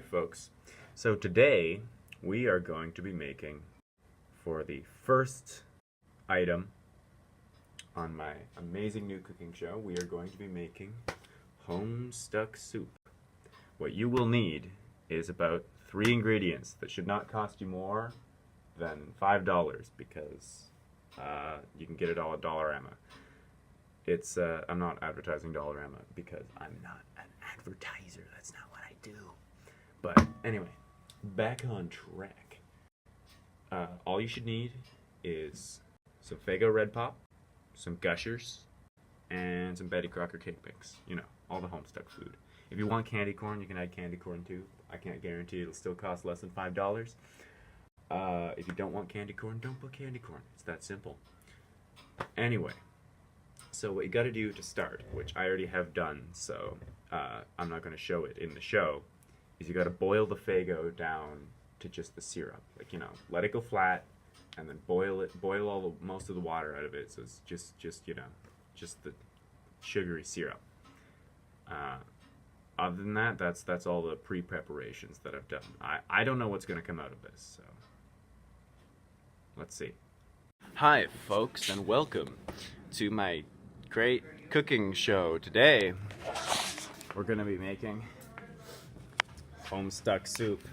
Alright folks, so today we are going to be making, for the first item on my amazing new cooking show, we are going to be making Homestuck soup. What you will need is about 3 ingredients that should not cost you more than $5 because you can get it all at Dollarama. It's, I'm not advertising Dollarama because I'm not an advertiser, that's not what I do. But anyway, back on track. All you should need is some Faygo Red Pop, some Gushers, and some Betty Crocker cake mix. You know, all the Homestuck food. If you want candy corn, you can add candy corn too. I can't guarantee it'll still cost less than $5. If you don't want candy corn, don't put candy corn. It's that simple. Anyway, so what you gotta do to start, which I already have done, so I'm not gonna show it in the show, is you gotta boil the Faygo down to just the syrup. Like, you know, let it go flat, and then boil most of the water out of it, so it's just you know, just the sugary syrup. Other than that, that's all the pre-preparations that I've done. I don't know what's gonna come out of this, so let's see. Hi folks, and welcome to my great cooking show. Today we're gonna be making Homestuck soup.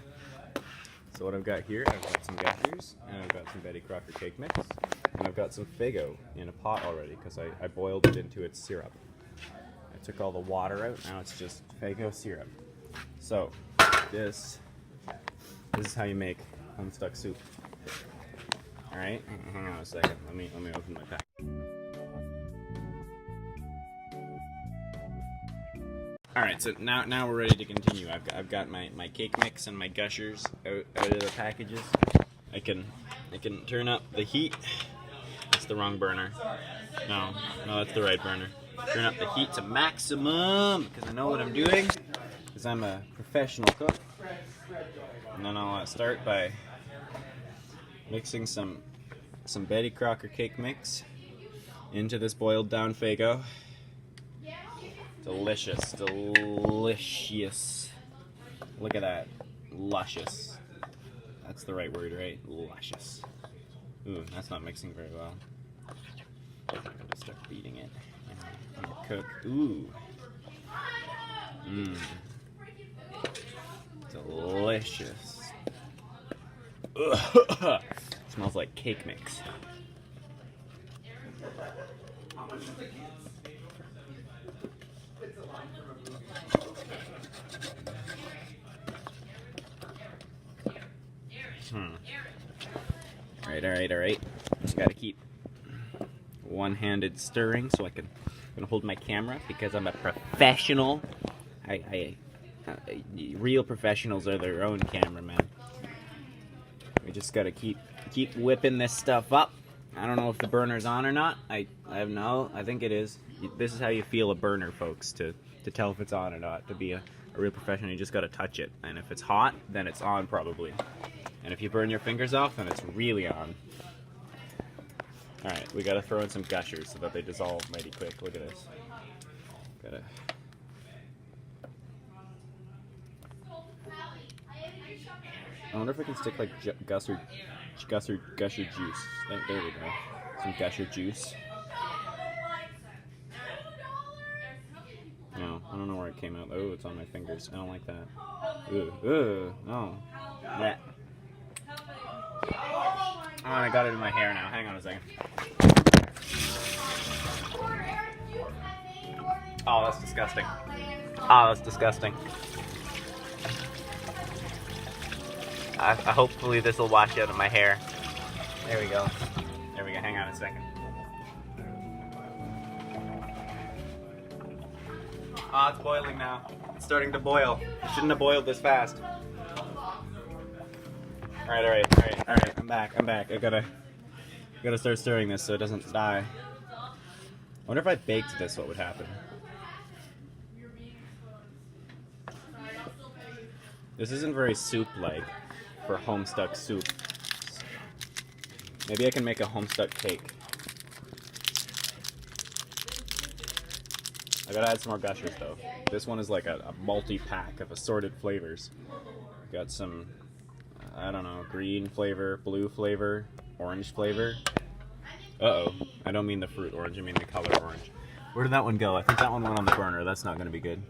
So what I've got here, I've got some Gushers, and I've got some Betty Crocker cake mix, and I've got some Faygo in a pot already because I boiled it into its syrup. I took all the water out, now it's just Faygo syrup. So this is how you make Homestuck soup. Alright, hang on a second, let me open my pack. Alright, so now we're ready to continue. I've got my cake mix and my Gushers out of the packages. I can turn up the heat. That's the wrong burner. No, that's the right burner. Turn up the heat to maximum because I know what I'm doing because I'm a professional cook. And then I'll start by mixing some Betty Crocker cake mix into this boiled down Faygo. Delicious, delicious. Look at that, luscious. That's the right word, right? Luscious. Ooh, that's not mixing very well. I'm gonna start beating it. I'm gonna cook. Ooh. Mmm. Delicious. Ugh. Smells like cake mix. Alright. Gotta keep one-handed stirring so I'm gonna hold my camera because I'm a professional. Real professionals are their own cameramen. We just gotta keep whipping this stuff up. I don't know if the burner's on or not. I think it is. This is how you feel a burner, folks, to tell if it's on or not. To be a real professional, you just gotta touch it. And if it's hot, then it's on probably. And if you burn your fingers off, then it's really on. Alright, we gotta throw in some Gushers so that they dissolve mighty quick. Look at this. I wonder if I can stick like Gusher juice. There we go. Some Gusher juice. No, I don't know where it came out. Oh, it's on my fingers. I don't like that. Ooh, no. Blech. Oh, I got it in my hair now. Hang on a second. Oh, that's disgusting. Hopefully this will wash out of my hair. There we go. Hang on a second. Ah, it's boiling now. It's starting to boil. It shouldn't have boiled this fast. Alright. I'm back. I gotta start stirring this so it doesn't die. I wonder if I baked this, what would happen? This isn't very soup-like for Homestuck soup. Maybe I can make a Homestuck cake. I gotta add some more gushers though. This one is like a multi-pack of assorted flavors. Got some, I don't know, green flavor, blue flavor, orange flavor. Uh-oh, I don't mean the fruit orange, I mean the color orange. Where did that one go? I think that one went on the burner. That's not gonna be good.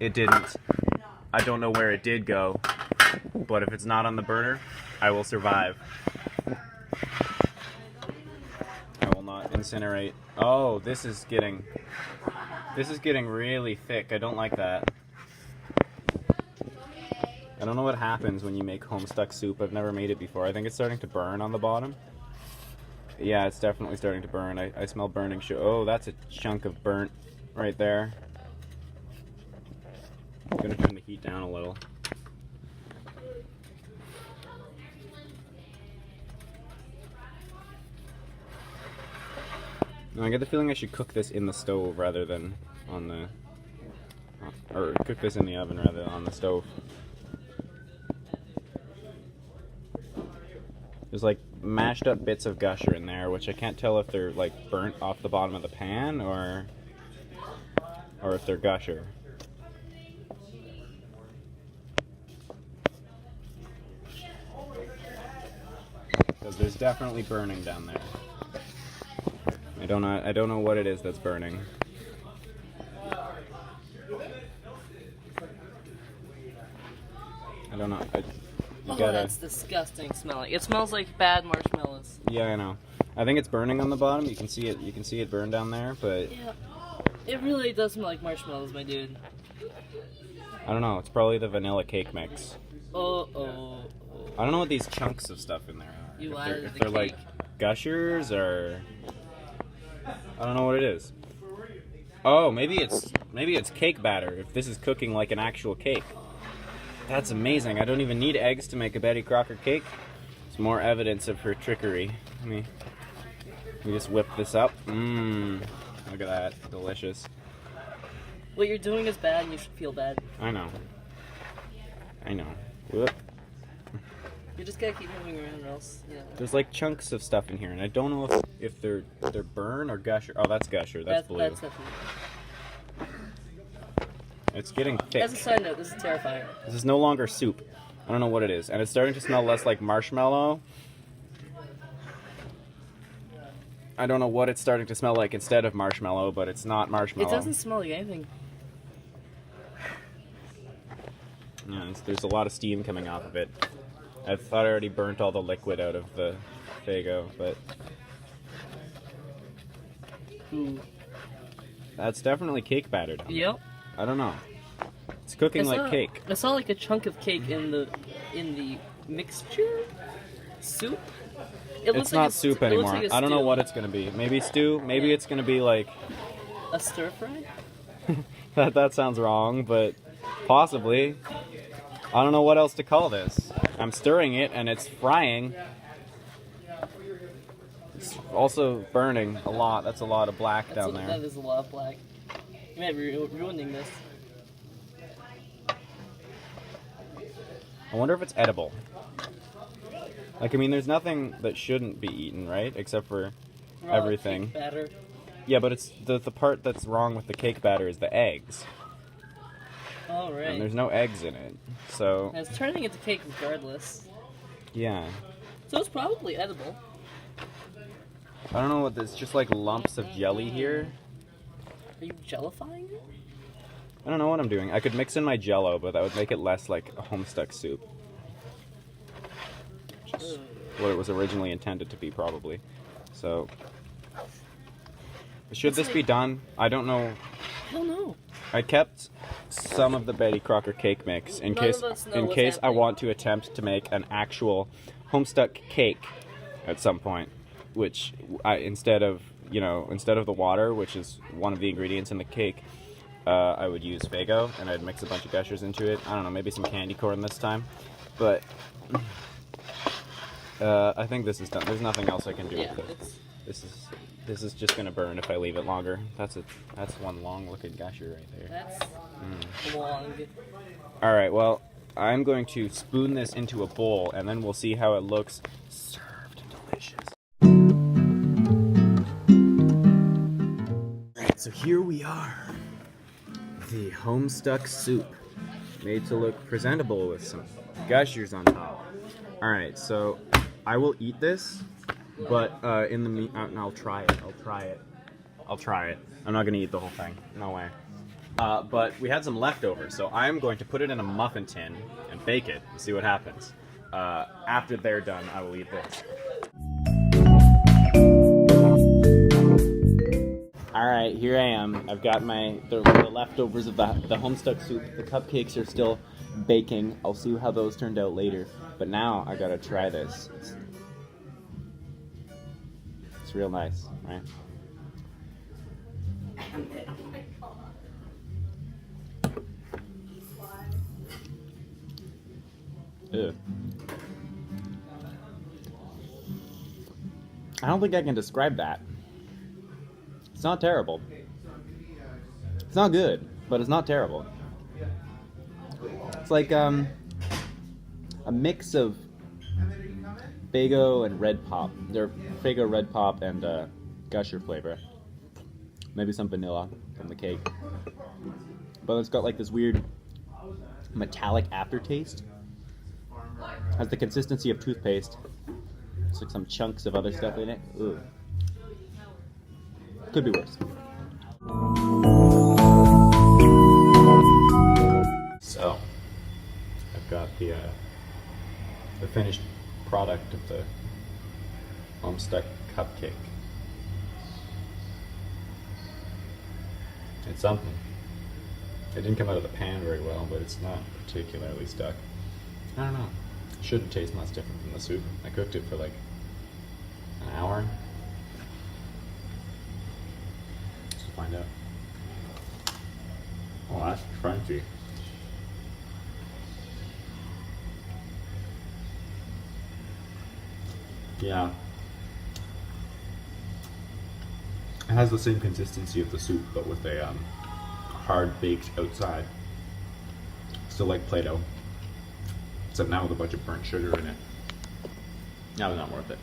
It didn't. I don't know where it did go, but if it's not on the burner, I will survive. I will not incinerate. Oh, this is getting really thick. I don't like that. I don't know what happens when you make Homestuck soup. I've never made it before. I think it's starting to burn on the bottom. Yeah, it's definitely starting to burn. I smell burning. Oh, that's a chunk of burnt right there. I'm gonna turn the heat down a little. Now, I get the feeling I should cook this in the stove rather than on the... or cook this in the oven rather than on the stove. There's like mashed up bits of gusher in there, which I can't tell if they're like burnt off the bottom of the pan or if they're gusher. Because there's definitely burning down there. I don't know what it is that's burning. I don't know. Oh, that's disgusting smelling. It smells like bad marshmallows. Yeah, I know. I think it's burning on the bottom. You can see it. You can see it burn down there, but yeah, it really does smell like marshmallows, my dude. I don't know. It's probably the vanilla cake mix. Oh. I don't know what these chunks of stuff in there are. You If they're like gushers or I don't know what it is. Oh, maybe it's cake batter. If this is cooking like an actual cake. That's amazing. I don't even need eggs to make a Betty Crocker cake. It's more evidence of her trickery. Let me just whip this up. Mmm. Look at that. Delicious. What you're doing is bad and you should feel bad. I know. Whoop. You just gotta keep moving around or else, yeah. There's like chunks of stuff in here, and I don't know if they're burn or gusher. Oh, that's gusher. That's blue. That's definitely. It's getting thick. As a side note, this is terrifying. This is no longer soup. I don't know what it is. And it's starting to smell less like marshmallow. I don't know what it's starting to smell like instead of marshmallow, but it's not marshmallow. It doesn't smell like anything. Yeah, there's a lot of steam coming off of it. I thought I already burnt all the liquid out of the Faygo, but... Ooh. That's definitely cake batter. Yep. I don't know. It's cooking like cake. I saw like a chunk of cake in the mixture soup. It's not soup anymore. Like I don't know what it's gonna be. Maybe stew. Maybe it's gonna be like a stir fry. that sounds wrong, but possibly. I don't know what else to call this. I'm stirring it and it's frying. It's also burning a lot. That's a lot of black down there. That is a lot of black. You might be ruining this. I wonder if it's edible. Like, I mean, there's nothing that shouldn't be eaten, right? Except for everything. Cake batter. Yeah, but it's the part that's wrong with the cake batter is the eggs. Oh, right. And there's no eggs in it, so... And it's turning into cake regardless. Yeah. So it's probably edible. I don't know what this... just like lumps of jelly here. Are you jellifying it? I don't know what I'm doing. I could mix in my Jell-O, but that would make it less like a Homestuck soup. Which is what it was originally intended to be, probably. So... should this be done? I don't know. I don't know. I kept some of the Betty Crocker cake mix in case I want to attempt to make an actual Homestuck cake at some point, which instead of the water, which is one of the ingredients in the cake, I would use Faygo and I'd mix a bunch of gushers into it. I don't know, maybe some candy corn this time, but I think this is done. There's nothing else I can do with it. This is just gonna burn if I leave it longer. That's one long looking gusher right there. That's long. Alright, well, I'm going to spoon this into a bowl and then we'll see how it looks served here we are. The Homestuck soup. Made to look presentable with some gushers on top. Alright, so I will eat this, but in the I'll try it. I'll try it. I'm not gonna eat the whole thing. No way. But we had some leftovers, so I'm going to put it in a muffin tin and bake it and see what happens. After they're done, I will eat this. Alright, here I am. I've got the leftovers of the Homestuck soup. The cupcakes are still baking. I'll see how those turned out later. But now I gotta try this. It's real nice, right? Ew. I don't think I can describe that. It's not terrible. It's not good, but it's not terrible. It's like a mix of Faygo and Red Pop. They're Faygo, Red Pop, and Gusher flavor. Maybe some vanilla from the cake. But it's got like this weird metallic aftertaste. Has the consistency of toothpaste. It's like some chunks of other stuff in it. Ooh. Could be worse. So, I've got the finished product of the Homestuck cupcake. It's something. It didn't come out of the pan very well, but it's not particularly stuck. I don't know. It shouldn't taste much different from the soup. I cooked it for like an hour. Let's find out. Oh, that's crunchy. Yeah. It has the same consistency of the soup, but with a hard baked outside. Still like Play-Doh. Except now with a bunch of burnt sugar in it. Now they're not worth it.